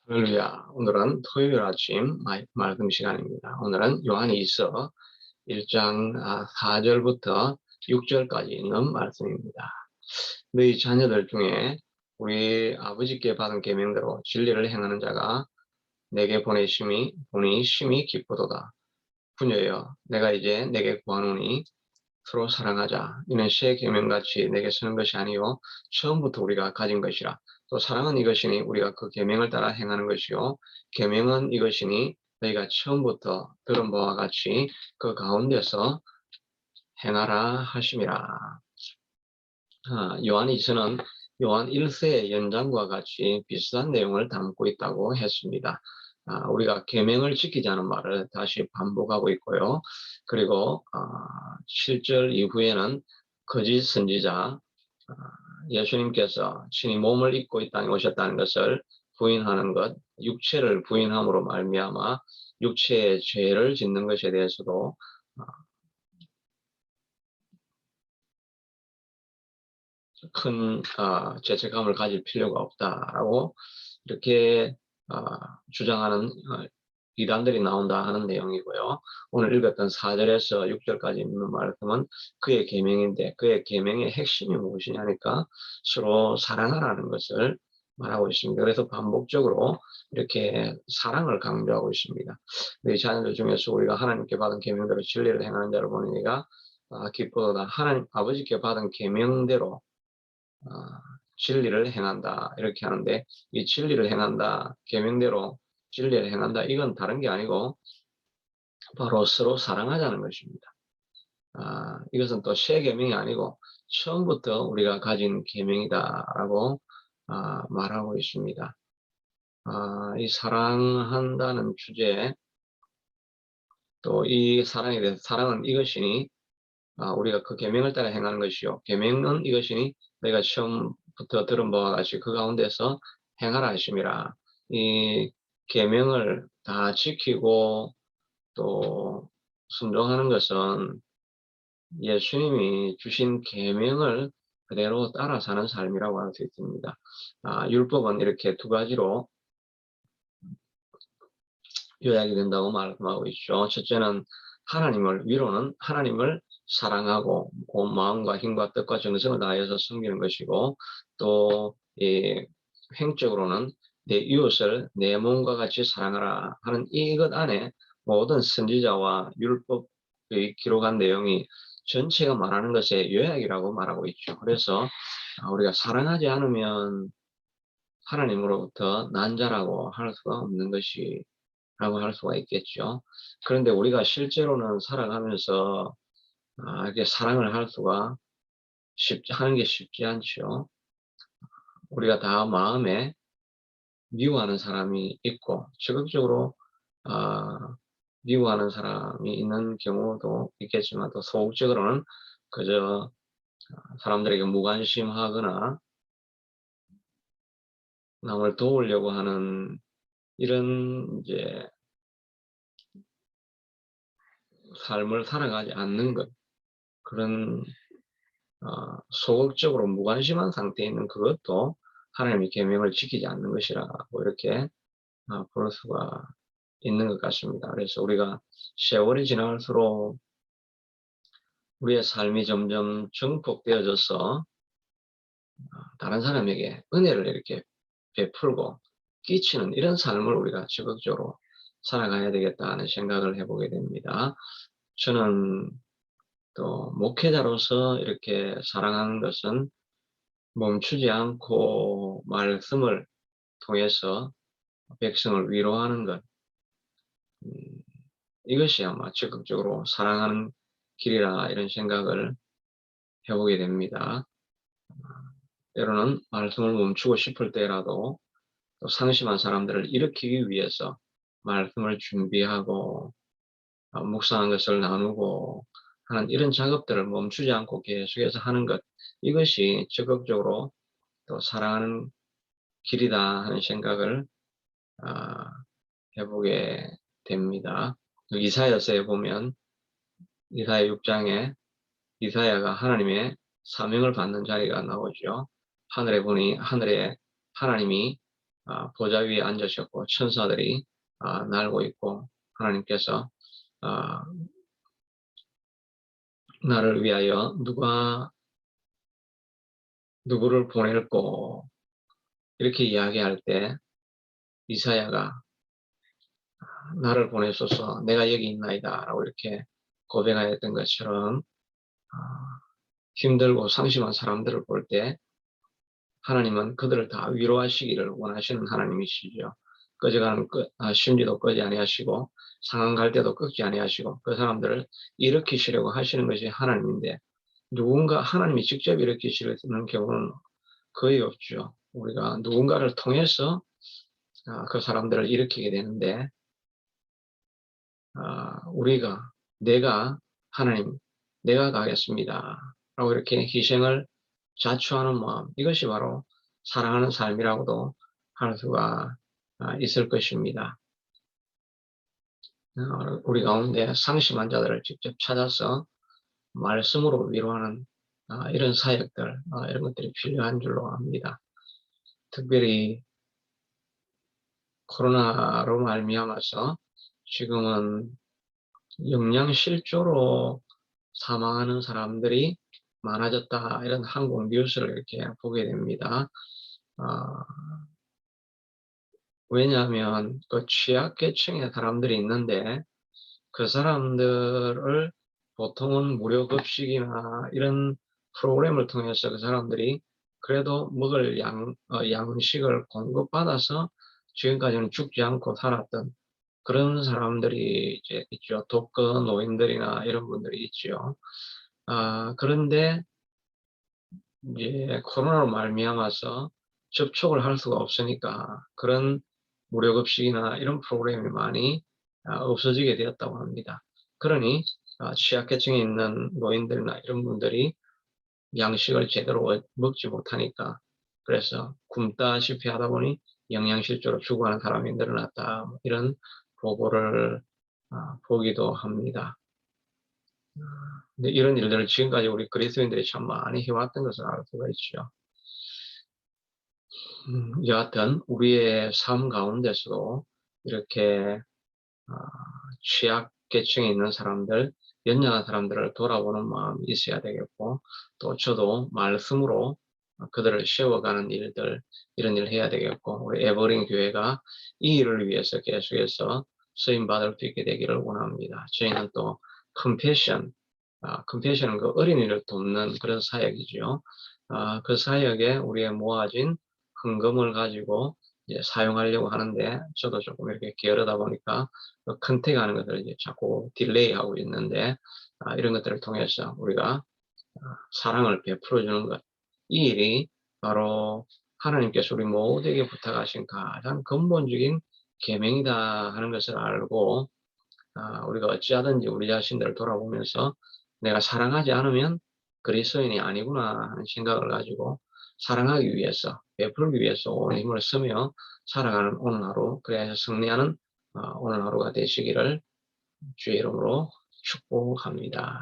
할렐루야. 오늘은 토요일 아침 말씀 시간입니다. 오늘은 요한일서 1장 4절부터 6절까지 있는 말씀입니다. 너희 자녀들 중에 우리 아버지께 받은 계명대로 진리를 행하는 자가 내게 보니 심히 기쁘도다. 부녀여, 내가 이제 내게 구하노니 서로 사랑하자. 이는 새 계명같이 내게 쓰는 것이 아니요 처음부터 우리가 가진 것이라. 또 사랑은 이것이니 우리가 그 계명을 따라 행하는 것이요 계명은 이것이니 너희가 처음부터 들은 바와 같이 그 가운데서 행하라 하심이라. 요한일서는 요한 1세의 연장과 같이 비슷한 내용을 담고 있다고 했습니다. 우리가 계명을 지키자는 말을 다시 반복하고 있고요. 그리고 7절 이후에는 거짓 선지자, 예수님께서 친히 몸을 입고 이 땅에 오셨다는 것을 부인하는 것, 육체를 부인함으로 말미암아 육체의 죄를 짓는 것에 대해서도 큰 죄책감을 가질 필요가 없다라고 이렇게 주장하는 이단들이 나온다 하는 내용이고요. 오늘 읽었던 4절에서 6절까지 있는 말씀은 그의 계명인데 그의 계명의 핵심이 무엇이냐니까 서로 사랑하라는 것을 말하고 있습니다. 그래서 반복적으로 이렇게 사랑을 강조하고 있습니다. 너희 자녀들 중에서 우리가 하나님께 받은 계명대로 진리를 행하는 자를 보니 네가 기쁘도다. 하나님 아버지께 받은 계명대로 진리를 행한다 이렇게 하는데, 이 진리를 행한다, 계명대로 진리를 행한다, 이건 다른 게 아니고 바로 서로 사랑하자는 것입니다. 이것은 또 새 계명이 아니고 처음부터 우리가 가진 계명이다라고 말하고 있습니다. 이 사랑한다는 주제, 또 이 사랑에 대해서 사랑은 이것이니 우리가 그 계명을 따라 행하는 것이요 계명은 이것이니 너희가 처음부터 들은 바와 같이 그 가운데서 행하라 하심이라. 이 계명을 다 지키고 또 순종하는 것은 예수님이 주신 계명을 그대로 따라 사는 삶이라고 할 수 있습니다. 율법은 이렇게 두 가지로 요약이 된다고 말씀하고 있죠. 첫째는 위로는 하나님을 사랑하고 온 마음과 힘과 뜻과 정성을 다해서 섬기는 것이고, 또 행적으로는 내 이웃을 내 몸과 같이 사랑하라 하는 이것 안에 모든 선지자와 율법의 기록한 내용이 전체가 말하는 것의 요약이라고 말하고 있죠. 그래서 우리가 사랑하지 않으면 하나님으로부터 난 자라고 할 수가 없는 것이 라고 할 수가 있겠죠. 그런데 우리가 실제로는 살아가면서 이렇게 사랑을 할 수가 하는 게 쉽지 않죠. 우리가 다 마음에 미워하는 사람이 있고 적극적으로 미워하는 사람이 있는 경우도 있겠지만, 또 소극적으로는 그저 사람들에게 무관심하거나 남을 도우려고 하는 이런 이제 삶을 살아가지 않는 것, 그런 소극적으로 무관심한 상태에 있는 그것도 하나님의 계명을 지키지 않는 것이라고 이렇게 볼 수가 있는 것 같습니다. 그래서 우리가 세월이 지날수록 우리의 삶이 점점 증폭되어져서 다른 사람에게 은혜를 이렇게 베풀고 끼치는 이런 삶을 우리가 적극적으로 살아가야 되겠다는 생각을 해보게 됩니다. 저는 또 목회자로서 이렇게 사랑하는 것은 멈추지 않고 말씀을 통해서 백성을 위로하는 것, 음, 이것이 아마 적극적으로 사랑하는 길이라 이런 생각을 해보게 됩니다. 때로는 말씀을 멈추고 싶을 때라도 또 상심한 사람들을 일으키기 위해서 말씀을 준비하고 묵상한 것을 나누고 하는 이런 작업들을 멈추지 않고 계속해서 하는 것, 이것이 적극적으로 또 사랑하는 길이다 하는 생각을 아, 해보게 됩니다. 이사야서에 보면 이사야 6장에 이사야가 하나님의 사명을 받는 자리가 나오죠. 하늘에 보니 하늘에 하나님이 보좌 위에 앉으셨고 천사들이 날고 있고 하나님께서 아, 나를 위하여 누구를 보낼꼬 이렇게 이야기할 때 이사야가 나를 보내소서 내가 여기 있나이다 라고 이렇게 고백하였던 것처럼 아, 힘들고 상심한 사람들을 볼 때 하나님은 그들을 다 위로하시기를 원하시는 하나님이시죠. 꺼져가는 심지도 꺼지 아니하시고 상한 갈 때도 끄지 아니하시고 그 사람들을 일으키시려고 하시는 것이 하나님인데 누군가 하나님이 직접 일으키시는 경우는 거의 없죠. 우리가 누군가를 통해서 그 사람들을 일으키게 되는데 내가 하나님 내가 가겠습니다 라고 이렇게 희생을 자초하는 마음 이것이 바로 사랑하는 삶이라고도 할 수가 있을 것입니다. 우리 가운데 상심한 자들을 직접 찾아서 말씀으로 위로하는 이런 사역들 이런 것들이 필요한 줄로 압니다. 특별히 코로나로 말미암아서 지금은 영양실조로 사망하는 사람들이 많아졌다 이런 한국 뉴스를 이렇게 보게 됩니다. 왜냐하면 그 취약계층의 사람들이 있는데 그 사람들을 보통은 무료급식이나 이런 프로그램을 통해서 그 사람들이 그래도 먹을 양식을 공급받아서 지금까지는 죽지 않고 살았던 그런 사람들이 이제 있죠. 독거 노인들이나 이런 분들이 있죠. 그런데 이제 코로나로 말미암아서 접촉을 할 수가 없으니까 그런 무료급식이나 이런 프로그램이 많이 없어지게 되었다고 합니다. 그러니 취약계층에 있는 노인들이나 이런 분들이 양식을 제대로 먹지 못하니까 그래서 굶다시피 하다 보니 영양실조로 죽어가는 사람이 늘어났다 이런 보고를 보기도 합니다. 근데 이런 일들을 지금까지 우리 그리스도인들이 참 많이 해왔던 것을 알 수가 있죠. 여하튼 우리의 삶 가운데서도 이렇게 취약계층에 있는 사람들, 연약한 사람들을 돌아보는 마음이 있어야 되겠고 또 저도 말씀으로 그들을 세워가는 일들 이런 일을 해야 되겠고 우리 에버링 교회가 이 일을 위해서 계속해서 쓰임받을 수 있게 되기를 원합니다. 저희는 또 컴패션은 그 어린이를 돕는 그런 사역이죠. 그 사역에 우리의 모아진 헌금을 가지고 이제 사용하려고 하는데 저도 조금 이렇게 게으르다 보니까 그 컨택하는 것을 이제 자꾸 딜레이하고 있는데 이런 것들을 통해서 우리가 사랑을 베풀어 주는 것, 이 일이 바로 하나님께서 우리 모두에게 부탁하신 가장 근본적인 계명이다 하는 것을 알고 우리가 어찌하든지 우리 자신들을 돌아보면서 내가 사랑하지 않으면 그리스도인이 아니구나 하는 생각을 가지고 사랑하기 위해서 베풀기 위해서 온 힘을 쓰며 살아가는 오늘 하루 그래야 승리하는 오늘 하루가 되시기를 주의 이름으로 축복합니다.